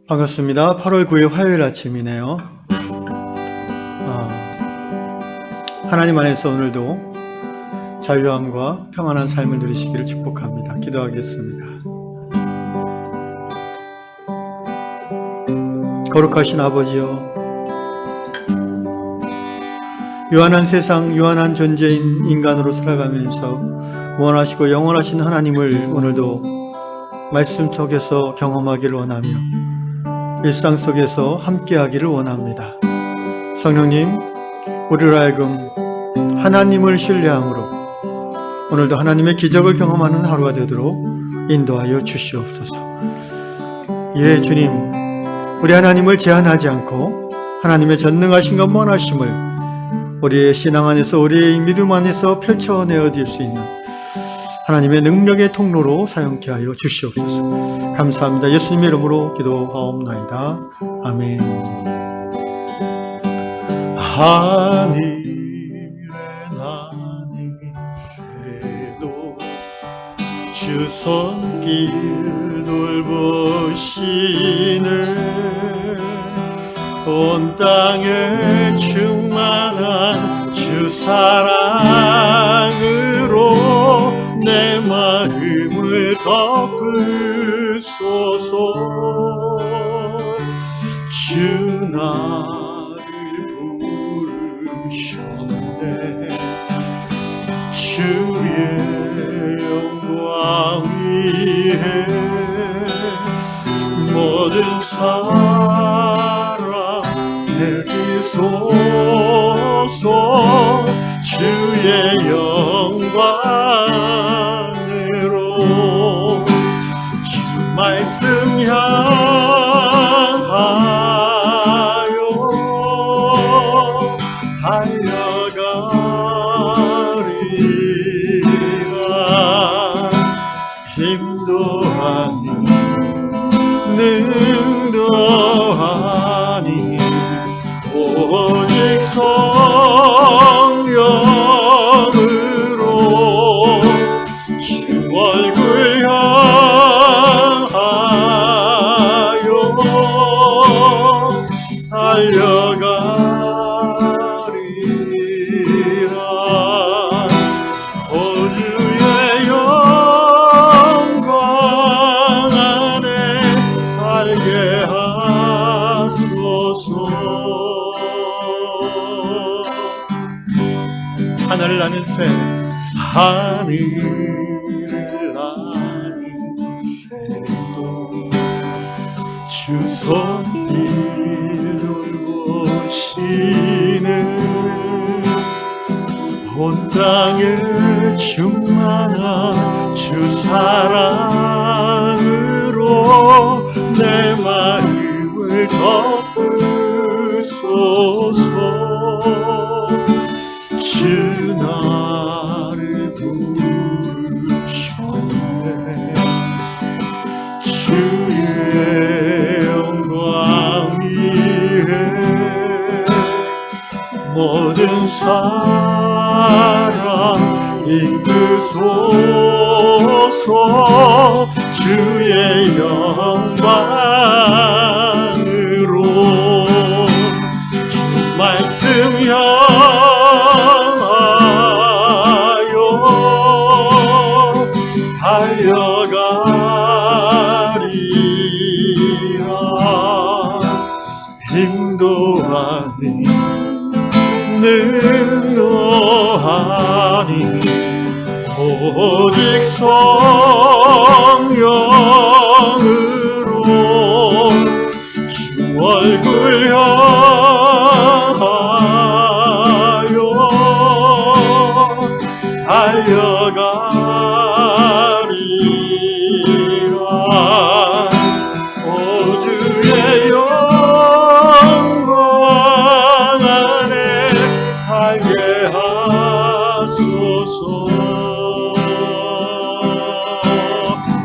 반갑습니다. 8월 9일 화요일 아침이네요. 하나님 안에서 오늘도 자유함과 평안한 삶을 누리시기를 축복합니다. 기도하겠습니다. 거룩하신 아버지여, 유한한 세상, 유한한 존재인 인간으로 살아가면서 무한하시고 영원하신 하나님을 오늘도 말씀 속에서 경험하기를 원하며 일상 속에서 함께하기를 원합니다. 성령님, 우리로 하여금 하나님을 신뢰함으로 오늘도 하나님의 기적을 경험하는 하루가 되도록 인도하여 주시옵소서. 예, 주님, 우리 하나님을 제한하지 않고 하나님의 전능하신과 무한하심을 우리의 신앙 안에서, 우리의 믿음 안에서 펼쳐내어 드릴 수 있는 하나님의 능력의 통로로 사용케 하여 주시옵소서. 감사합니다. 예수님의 이름으로 기도하옵나이다. 아멘. 하늘의 나는 새도 주 손길 돌보시는 온 땅에 충만한 주 사랑으로 내 마음을 덮으소서. 주 나를 부르셨네. 주의 영광 위에 모든 사랑 내리소서. 주의 영광으로 주 말씀 향하여 달려가리라. 힘도 아니 능도 아니 오직 성령으로 주 얼굴 향하여 달려가리라. 오 주의 영광 안에 살게 하소서. 하늘을 나는 새, 하늘을 나는 새도 주 손길 돌보시는 온 땅에 충만한 주 사랑으로 내 마음을 덮으소서. 주 나를 부르셨네. 주의 영광 위에 모든 사랑 이끄소서. 주의 영광으로 주 말씀 향하여 달려가리라. 힘도 아니 능도 아니 오직 성령으로 주 얼굴 향하여 달려가리라. 오 주의 영광 안에 살게 하소서.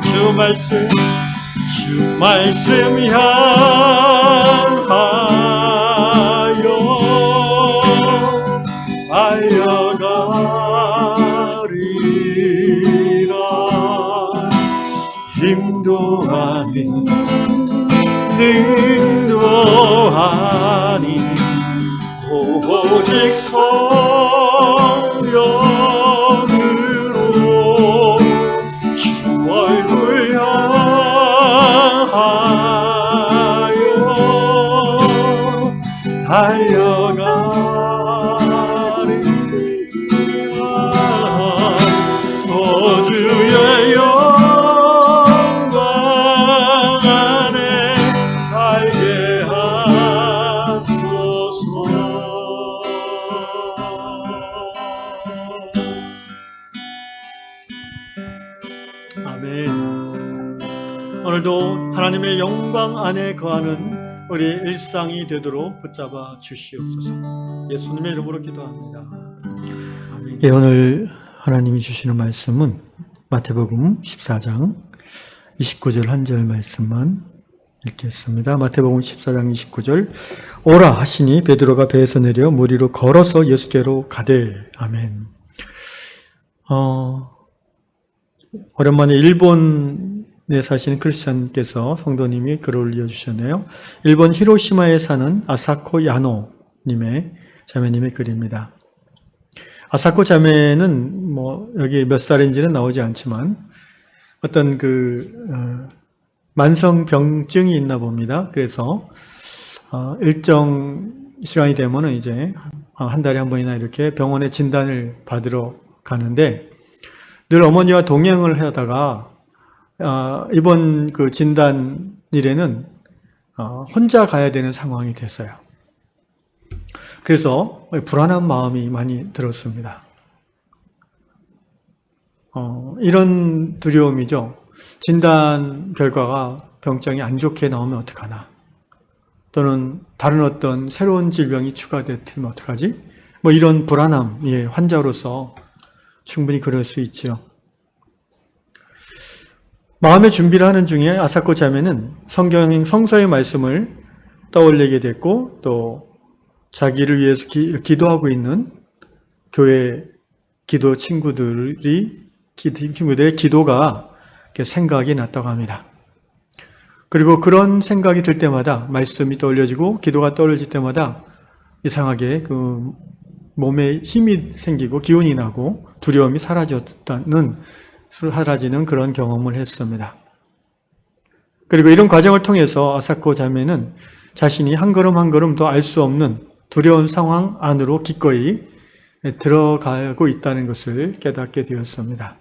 주 말씀 향하여 달려가리라. 힘도 아닌 능도 아닌 오직 성령으로 주 얼굴 향하여 달려가리라. 오 주의 영광 안에 살게 하소서. 아멘. 오늘도 하나님의 영광 안에 거하는 우리 일상이 되도록 붙잡아 주시옵소서. 예수님의 이름으로 기도합니다. 아멘. 예, 오늘 하나님이 주시는 말씀은 마태복음 14장 29절 한 절 말씀만 읽겠습니다. 마태복음 14장 29절. 오라 하시니 베드로가 배에서 내려 물 위로 걸어서 예수께로 가되. 아멘. 오랜만에 일본에 사시는 크리스찬께서 성도님이 글을 올려주셨네요. 일본 히로시마에 사는 아사코 야노님의 자매님의 글입니다. 아사코 자매는 여기 몇 살인지는 나오지 않지만 어떤 만성병증이 있나 봅니다. 그래서 일정 시간이 되면은 이제 한 달에 한 번이나 이렇게 병원에 진단을 받으러 가는데 늘 어머니와 동행을 하다가 이번 그 진단일에는 혼자 가야 되는 상황이 됐어요. 그래서 불안한 마음이 많이 들었습니다. 이런 두려움이죠. 진단 결과가 병장이 안 좋게 나오면 어떡하나, 또는 다른 어떤 새로운 질병이 추가됐으면 어떡하지? 이런 불안함, 환자로서 충분히 그럴 수 있죠. 마음의 준비를 하는 중에 아사코 자매는 성서의 말씀을 떠올리게 됐고, 또 자기를 위해서 기도하고 있는 교회 기도 친구들의 기도가 생각이 났다고 합니다. 그리고 그런 생각이 들 때마다 말씀이 떠올려지고 기도가 떠올릴 때마다 이상하게 그 몸에 힘이 생기고 기운이 나고 두려움이 사라지는 그런 경험을 했습니다. 그리고 이런 과정을 통해서 아사코 자매는 자신이 한 걸음 한 걸음 더 알 수 없는 두려운 상황 안으로 기꺼이 들어가고 있다는 것을 깨닫게 되었습니다.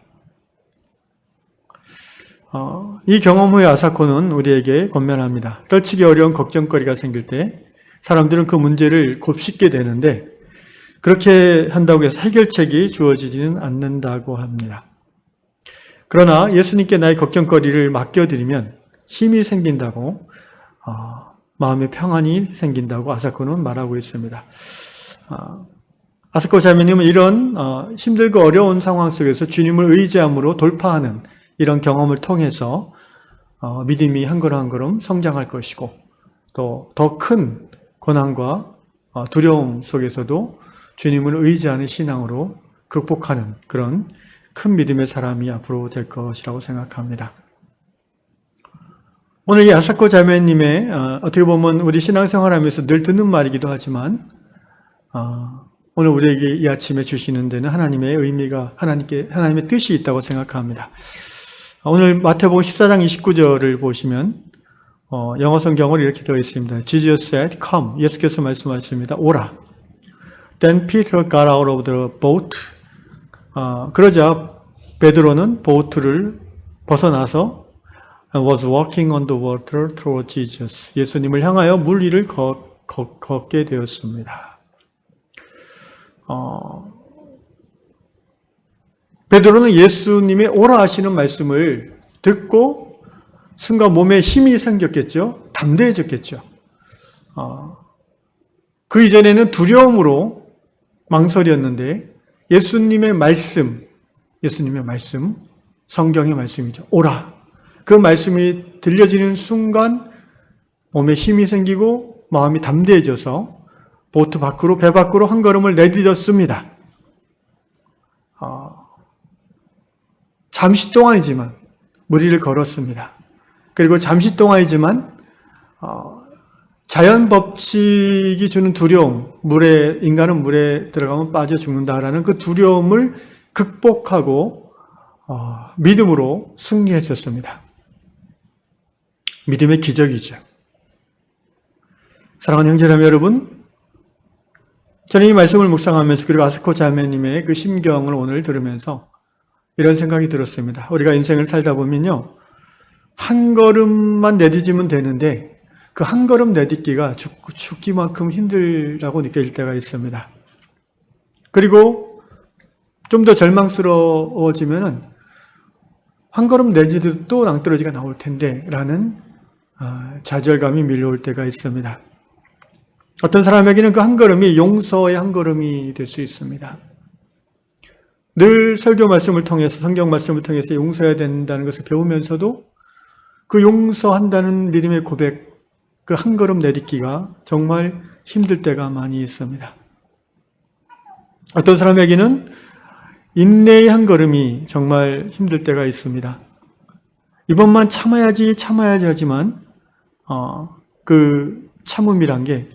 이 경험 후에 아사코는 우리에게 권면합니다. 떨치기 어려운 걱정거리가 생길 때 사람들은 그 문제를 곱씹게 되는데 그렇게 한다고 해서 해결책이 주어지지는 않는다고 합니다. 그러나 예수님께 나의 걱정거리를 맡겨드리면 힘이 생긴다고, 마음의 평안이 생긴다고 아사코는 말하고 있습니다. 아사코 자매님은 이런 힘들고 어려운 상황 속에서 주님을 의지함으로 돌파하는 이런 경험을 통해서 믿음이 한 걸음 한 걸음 성장할 것이고, 또 더 큰 고난과 두려움 속에서도 주님을 의지하는 신앙으로 극복하는 그런 큰 믿음의 사람이 앞으로 될 것이라고 생각합니다. 오늘 이 아사코 자매님의 어떻게 보면 우리 신앙생활하면서 늘 듣는 말이기도 하지만 오늘 우리에게 이 아침에 주시는 데는 하나님의 의미가, 하나님의 뜻이 있다고 생각합니다. 오늘 마태복음 14장 29절을 보시면 영어 성경을 이렇게 되어 있습니다. Jesus said, come. 예수께서 말씀하십니다. 오라. Then Peter got out of the boat. 그러자 베드로는 보트를 벗어나서 was walking on the water toward Jesus. 예수님을 향하여 물 위를 걷게 되었습니다. 베드로는 예수님의 오라 하시는 말씀을 듣고 순간 몸에 힘이 생겼겠죠. 담대해졌겠죠. 그 이전에는 두려움으로 망설였는데 예수님의 말씀, 성경의 말씀이죠. 오라. 그 말씀이 들려지는 순간 몸에 힘이 생기고 마음이 담대해져서 보트 밖으로, 배 밖으로 한 걸음을 내디뎠습니다. 잠시 동안이지만 물 위를 걸었습니다. 그리고 잠시 동안이지만 자연 법칙이 주는 두려움, 인간은 물에 들어가면 빠져 죽는다라는 그 두려움을 극복하고 믿음으로 승리했었습니다. 믿음의 기적이죠. 사랑하는 형제자매 여러분, 저는 이 말씀을 묵상하면서 그리고 아사코 자매님의 그 심경을 오늘 들으면서 이런 생각이 들었습니다. 우리가 인생을 살다 보면요, 한 걸음만 내딛으면 되는데 그 한 걸음 내딛기가 죽기만큼 힘들다고 느껴질 때가 있습니다. 그리고 좀 더 절망스러워지면은 한 걸음 내딛어도 또 낭떠러지가 나올 텐데 라는 좌절감이 밀려올 때가 있습니다. 어떤 사람에게는 그 한 걸음이 용서의 한 걸음이 될 수 있습니다. 늘 설교 말씀을 통해서, 성경 말씀을 통해서 용서해야 된다는 것을 배우면서도 그 용서한다는 믿음의 고백, 그 한 걸음 내딛기가 정말 힘들 때가 많이 있습니다. 어떤 사람에게는 인내의 한 걸음이 정말 힘들 때가 있습니다. 이번만 참아야지 하지만 그 참음이란 게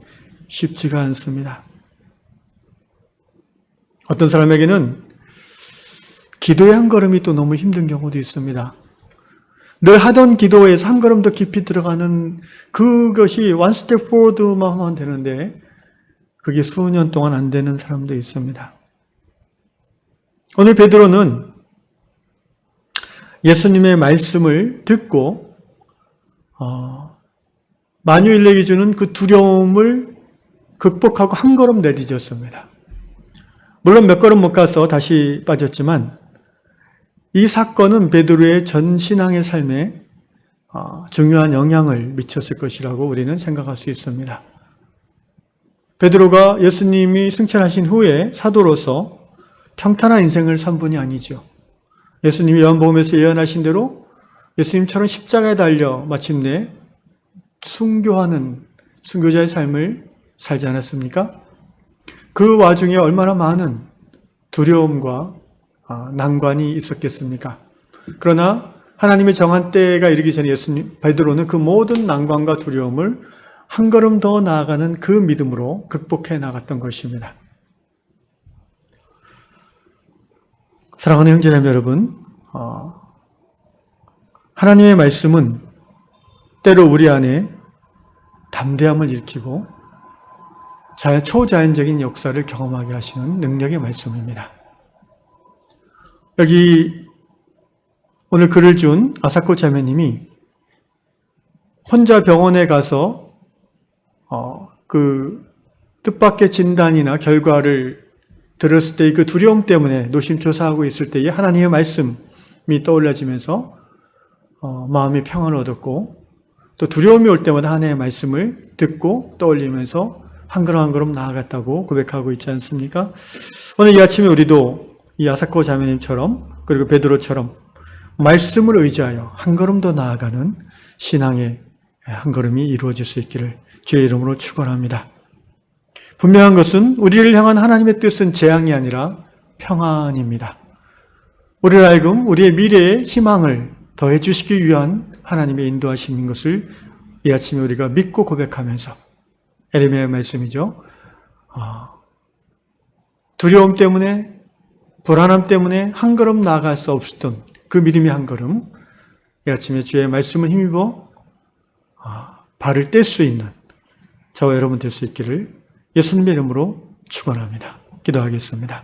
쉽지가 않습니다. 어떤 사람에게는 기도의 한 걸음이 또 너무 힘든 경우도 있습니다. 늘 하던 기도에서 한 걸음 더 깊이 들어가는 그것이 one step forward만 하면 되는데 그게 수년 동안 안 되는 사람도 있습니다. 오늘 베드로는 예수님의 말씀을 듣고 만유인에게 주는 그 두려움을 극복하고 한 걸음 내딛었습니다. 물론 몇 걸음 못 가서 다시 빠졌지만 이 사건은 베드로의 전 신앙의 삶에 중요한 영향을 미쳤을 것이라고 우리는 생각할 수 있습니다. 베드로가 예수님이 승천하신 후에 사도로서 평탄한 인생을 산 분이 아니죠. 예수님이 요한복음에서 예언하신 대로 예수님처럼 십자가에 달려 마침내 순교하는 순교자의 삶을 살지 않았습니까? 그 와중에 얼마나 많은 두려움과 난관이 있었겠습니까? 그러나 하나님의 정한 때가 이르기 전에 베드로는 그 모든 난관과 두려움을 한 걸음 더 나아가는 그 믿음으로 극복해 나갔던 것입니다. 사랑하는 형제자매 여러분, 하나님의 말씀은 때로 우리 안에 담대함을 일으키고 초자연적인 역사를 경험하게 하시는 능력의 말씀입니다. 여기 오늘 글을 준 아사코 자매님이 혼자 병원에 가서 그 뜻밖의 진단이나 결과를 들었을 때의 그 두려움 때문에 노심초사하고 있을 때에 하나님의 말씀이 떠올라지면서 마음이 평안을 얻었고 또 두려움이 올 때마다 하나님의 말씀을 듣고 떠올리면서 한 걸음 한 걸음 나아갔다고 고백하고 있지 않습니까? 오늘 이 아침에 우리도 이 아사코 자매님처럼 그리고 베드로처럼 말씀을 의지하여 한 걸음 더 나아가는 신앙의 한 걸음이 이루어질 수 있기를 주의 이름으로 축원합니다. 분명한 것은 우리를 향한 하나님의 뜻은 재앙이 아니라 평안입니다. 우리를 하여금 우리의 미래의 희망을 더해 주시기 위한 하나님의 인도하심인 것을 이 아침에 우리가 믿고 고백하면서 에레미야의 말씀이죠. 두려움 때문에 불안함 때문에 한 걸음 나아갈 수 없었던 그 믿음의 한 걸음 이 아침에 주의 말씀을 힘입어 발을 뗄 수 있는 저와 여러분 될 수 있기를 예수님의 이름으로 축원합니다. 기도하겠습니다.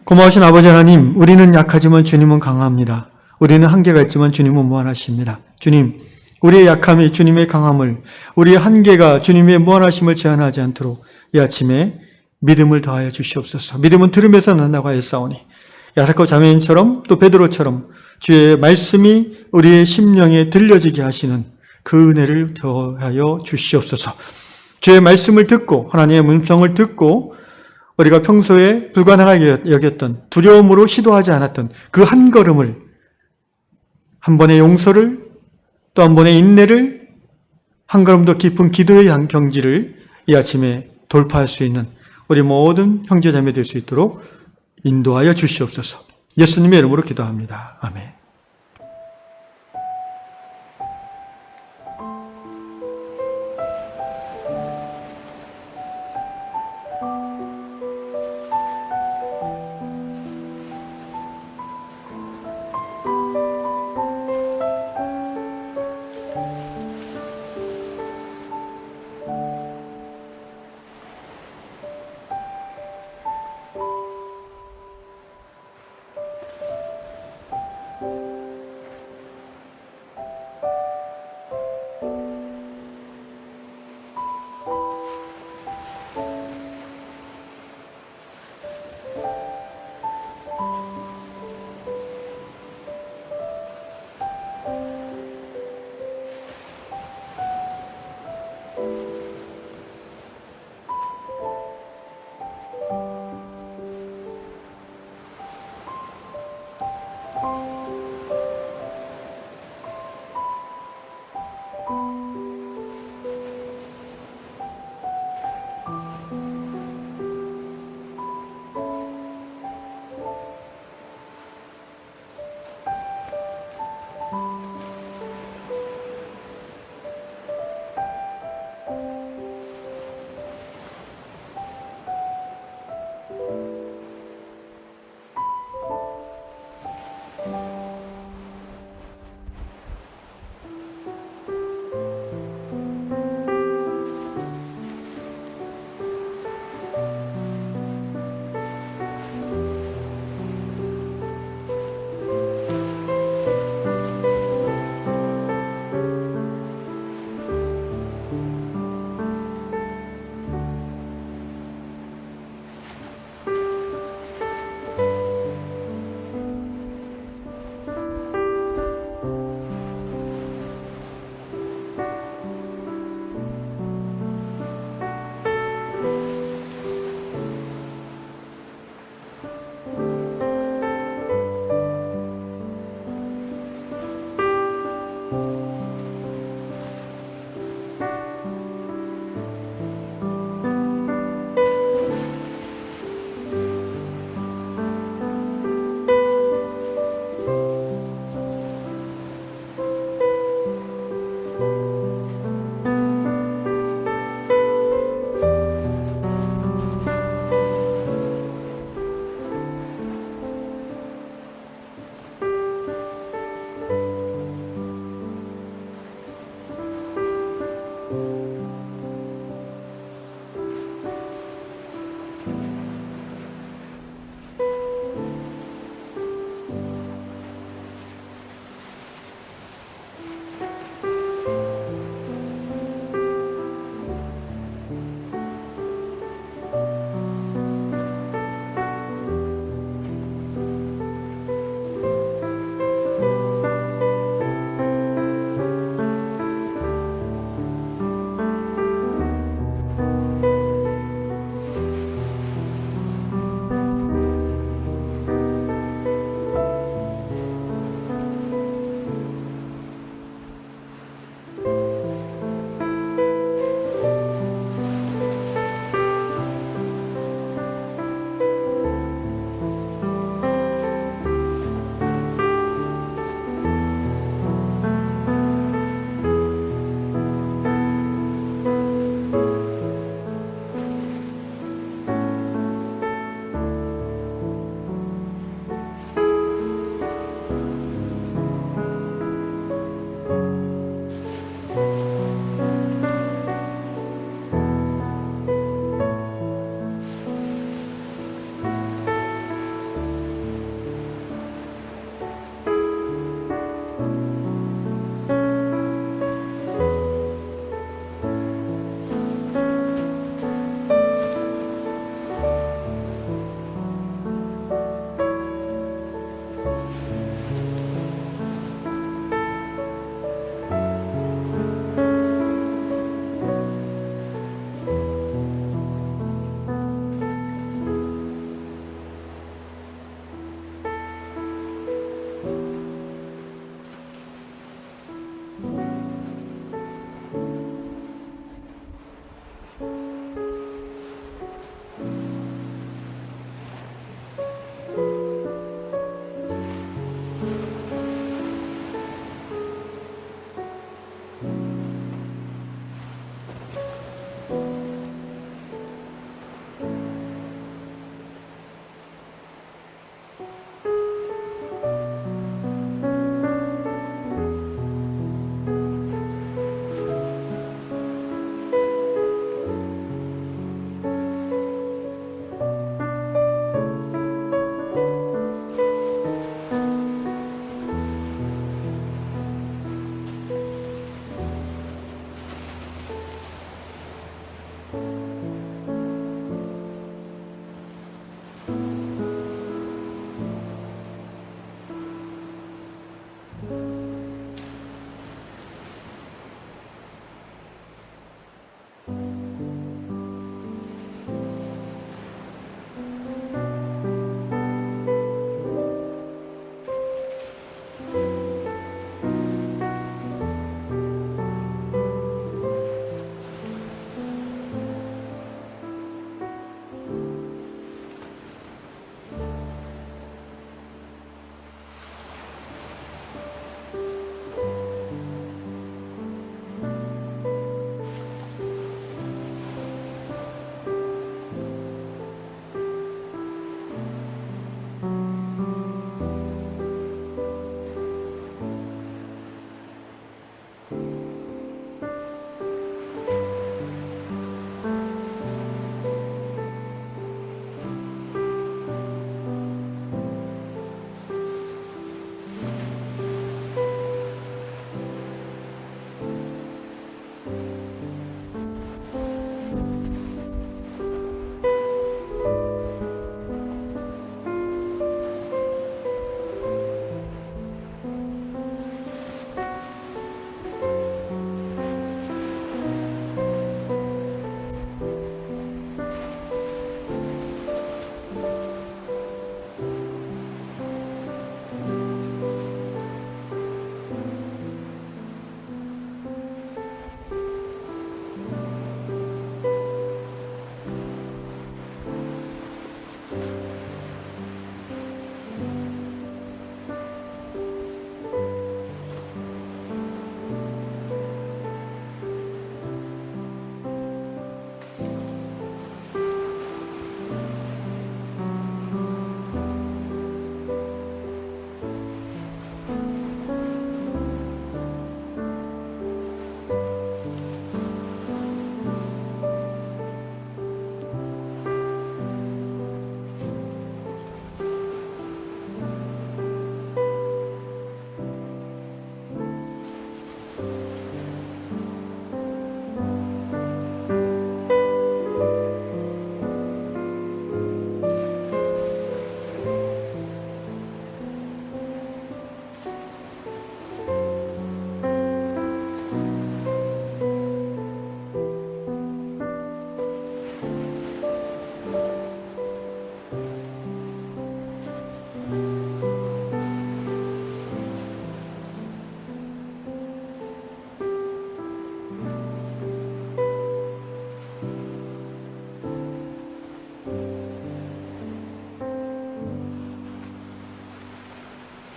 고마우신 아버지 하나님, 우리는 약하지만 주님은 강합니다. 우리는 한계가 있지만 주님은 무한하십니다. 주님, 우리의 약함이 주님의 강함을, 우리의 한계가 주님의 무한하심을 제한하지 않도록 이 아침에 믿음을 더하여 주시옵소서. 믿음은 들음에서 난다고 하였사오니 아사코 자매인처럼 또 베드로처럼 주의 말씀이 우리의 심령에 들려지게 하시는 그 은혜를 더하여 주시옵소서. 주의 말씀을 듣고 하나님의 음성을 듣고 우리가 평소에 불가능하게 여겼던 두려움으로 시도하지 않았던 그 한 걸음을 한 번의 용서를 또 한 번의 인내를 한 걸음 더 깊은 기도의 경지를 이 아침에 돌파할 수 있는 우리 모든 형제자매 될 수 있도록 인도하여 주시옵소서. 예수님의 이름으로 기도합니다. 아멘.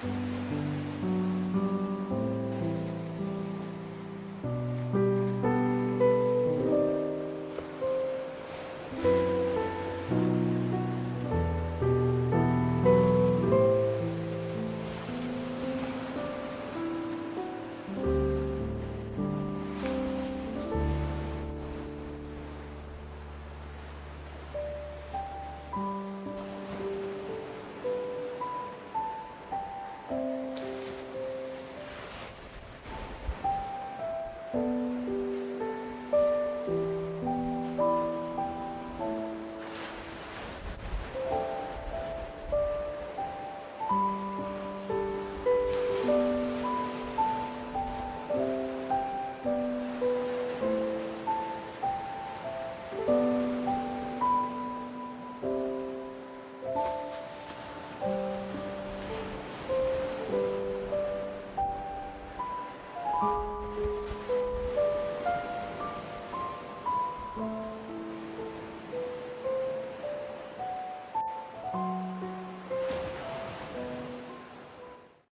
네.